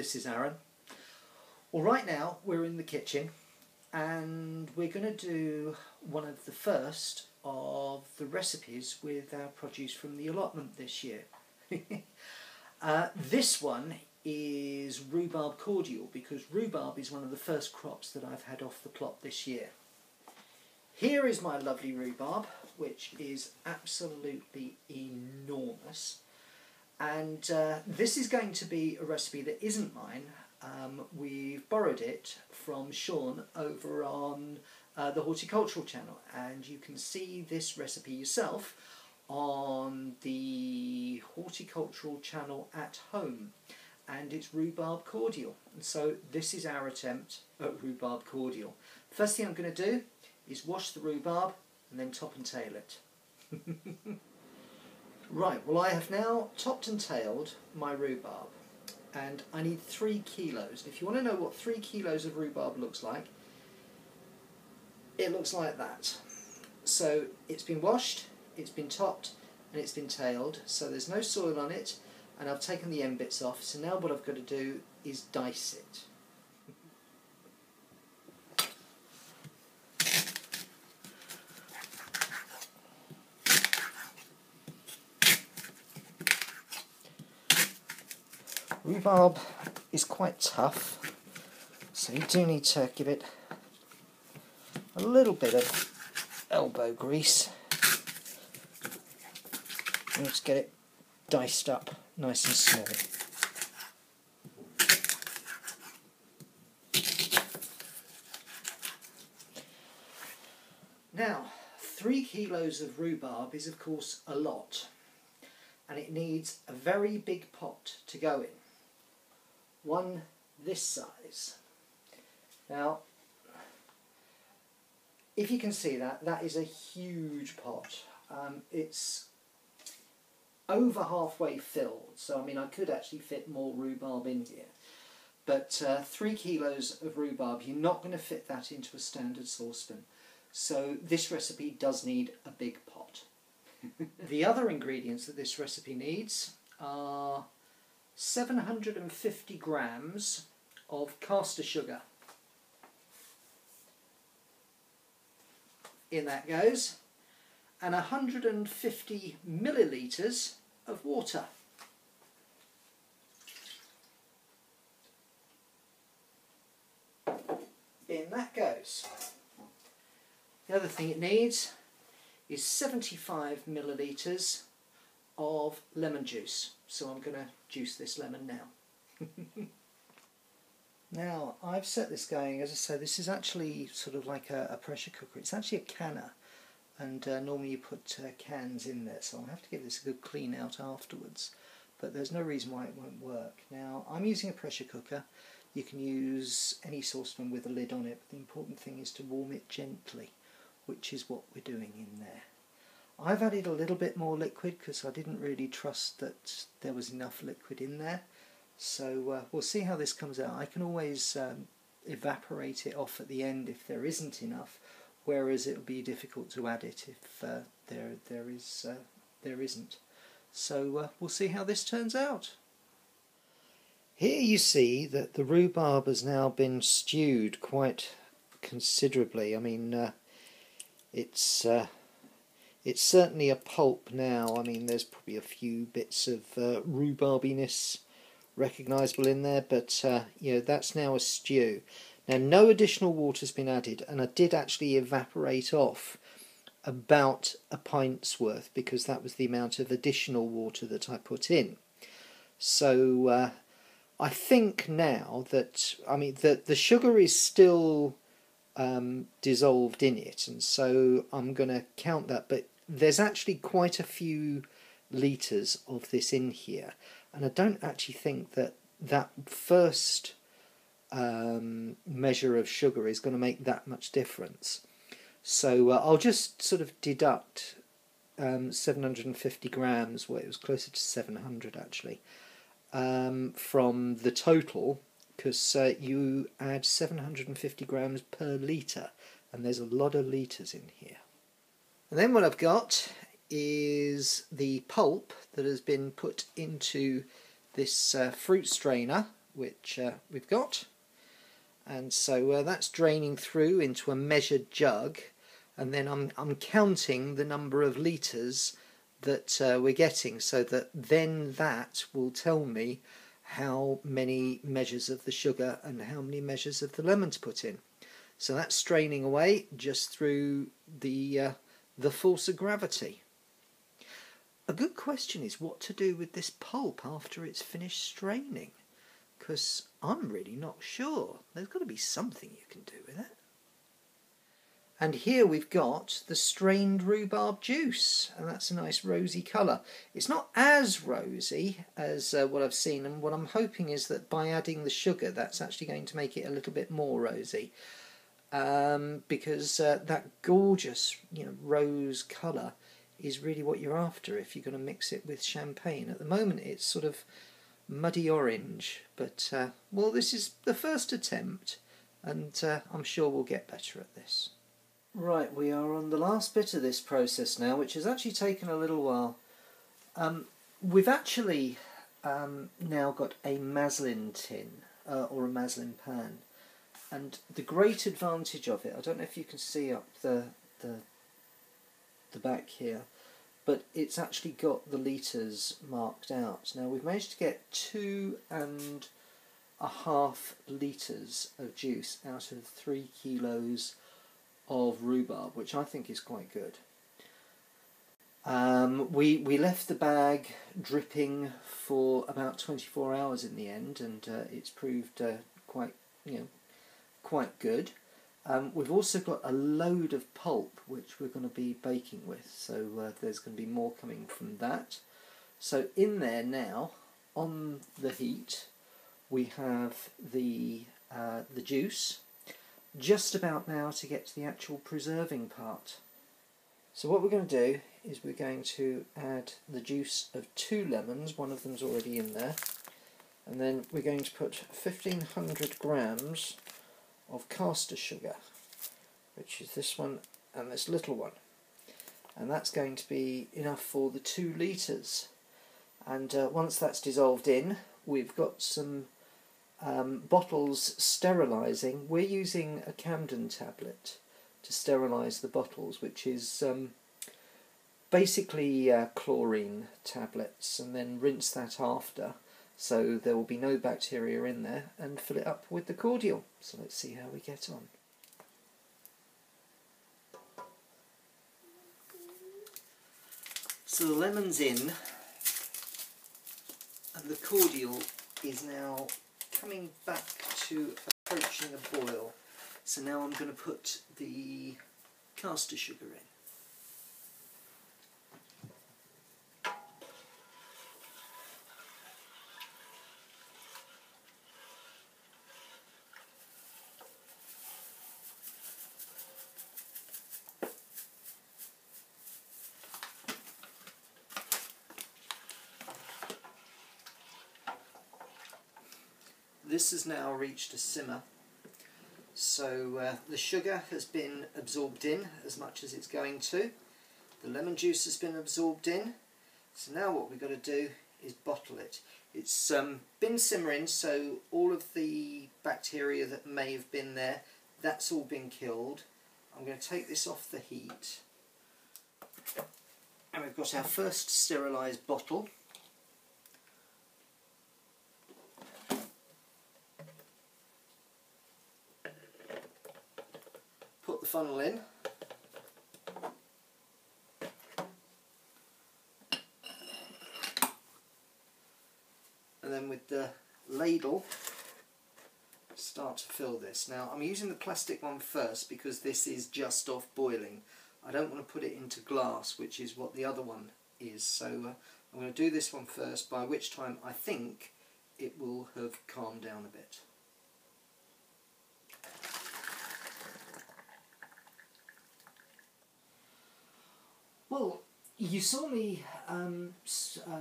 this is Aaron. Well, right now we're in the kitchen and we're going to do one of the first of the recipes with our produce from the allotment this year. This one is Rhubarb Cordial, because rhubarb is one of the first crops that I've had off the plot this year. Here is my lovely rhubarb, which is absolutely enormous. And this is going to be a recipe that isn't mine. We've borrowed it from Sean over on the Horticultural channel, and you can see this recipe yourself on the Horticultural channel at home, and it's Rhubarb Cordial. And so this is our attempt at Rhubarb Cordial. First thing I'm going to do is wash the rhubarb and then top and tail it. Right, well, I have now topped and tailed my rhubarb, and I need 3 kilos. If you want to know what 3 kilos of rhubarb looks like, it looks like that. So it's been washed, it's been topped, and it's been tailed, so there's no soil on it, and I've taken the end bits off. So now what I've got to do is dice it. Rhubarb is quite tough, so you do need to give it a little bit of elbow grease and just get it diced up nice and small. Now, 3 kilos of rhubarb is of course a lot, and it needs a very big pot to go in. One this size. Now, if you can see that, that is a huge pot. It's over halfway filled, so I mean I could actually fit more rhubarb in here. But 3 kilos of rhubarb, you're not going to fit that into a standard saucepan. So this recipe does need a big pot. The other ingredients that this recipe needs are 750 grams of caster sugar. In that goes. And 150 millilitres of water. In that goes. The other thing it needs is 75 millilitres of lemon juice. So I'm going to juice this lemon now. Now, I've set this going, as I say, this is actually sort of like a pressure cooker. It's actually a canner, and normally you put cans in there, so I'll have to give this a good clean out afterwards. But there's no reason why it won't work. Now, I'm using a pressure cooker. You can use any saucepan with a lid on it, but the important thing is to warm it gently, which is what we're doing in there. I've added a little bit more liquid because I didn't really trust that there was enough liquid in there. So we'll see how this comes out. I can always evaporate it off at the end if there isn't enough, whereas it'll be difficult to add it if there isn't. So we'll see how this turns out. Here you see that the rhubarb has now been stewed quite considerably. I mean, it's certainly a pulp now. I mean, there's probably a few bits of rhubarbiness recognisable in there, but you know, that's now a stew. Now, no additional water's been added, and I did actually evaporate off about a pint's worth because that was the amount of additional water that I put in. So I think now that, I mean, the sugar is still dissolved in it, and so I'm going to count that, but there's actually quite a few litres of this in here, and I don't actually think that that first measure of sugar is going to make that much difference. So I'll just sort of deduct 750 grams, well, it was closer to 700 actually, from the total, because you add 750 grams per litre, and there's a lot of litres in here. And then what I've got is the pulp that has been put into this fruit strainer which we've got. And so that's draining through into a measured jug, and then I'm counting the number of litres that we're getting, so that then that will tell me how many measures of the sugar and how many measures of the lemon to put in. So that's straining away just through the force of gravity. A good question is what to do with this pulp after it's finished straining, because I'm really not sure. There's got to be something you can do with it. And here we've got the strained rhubarb juice, and that's a nice rosy colour. It's not as rosy as what I've seen, and what I'm hoping is that by adding the sugar that's actually going to make it a little bit more rosy, because that gorgeous, rose colour is really what you're after if you're going to mix it with champagne. At the moment it's sort of muddy orange, but well, this is the first attempt, and I'm sure we'll get better at this. Right, we are on the last bit of this process now, which has actually taken a little while. We've actually now got a Maslin tin, or a Maslin pan, and the great advantage of it, I don't know if you can see up the back here, but it's actually got the litres marked out. Now we've managed to get 2.5 litres of juice out of 3 kilos of rhubarb, which I think is quite good. We left the bag dripping for about 24 hours in the end, and it's proved quite good. We've also got a load of pulp which we're going to be baking with, so there's going to be more coming from that. So in there now, on the heat, we have the juice, just about now to get to the actual preserving part. So what we're going to do is we're going to add the juice of 2 lemons, one of them's already in there, and then we're going to put 1,500 grams of caster sugar, which is this one and this little one, and that's going to be enough for the 2 litres. And once that's dissolved in, we've got some bottles sterilising. We're using a Camden tablet to sterilise the bottles, which is basically chlorine tablets, and then rinse that after, so there will be no bacteria in there, and fill it up with the cordial. So let's see how we get on. So the lemon's in, and the cordial is now coming back to approaching a boil. So now I'm going to put the caster sugar in. This has now reached a simmer, so the sugar has been absorbed in as much as it's going to. The lemon juice has been absorbed in, so now what we've got to do is bottle it. It's been simmering, so all of the bacteria that may have been there, that's all been killed. I'm going to take this off the heat, and we've got our first sterilised bottle. Put the funnel in, and then with the ladle start to fill this. Now I'm using the plastic one first because this is just off boiling. I don't want to put it into glass, which is what the other one is, so I'm going to do this one first, by which time I think it will have calmed down a bit. Well, you saw me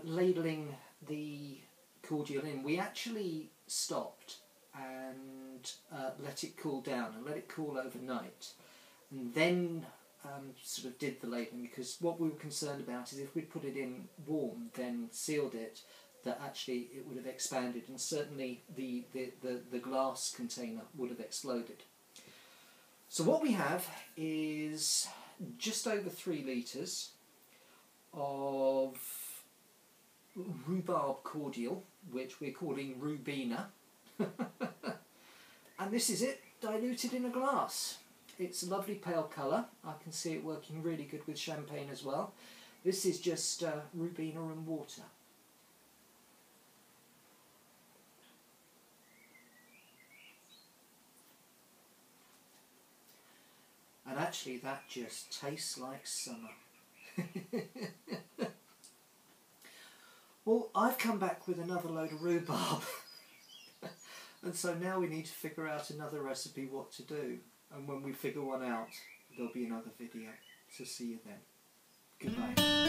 ladling the cordial in. We actually stopped and let it cool down, and let it cool overnight, and then sort of did the ladling, because what we were concerned about is if we put it in warm, then sealed it, that actually it would have expanded, and certainly the glass container would have exploded. So what we have is just over 3 litres of Rhubarb Cordial, which we're calling Rhubena. And this is it, diluted in a glass. It's a lovely pale colour. I can see it working really good with champagne as well. This is just Rhubena and water. And actually that just tastes like summer. Well, I've come back with another load of rhubarb. And so now we need to figure out another recipe what to do. And when we figure one out, there'll be another video. So see you then. Goodbye.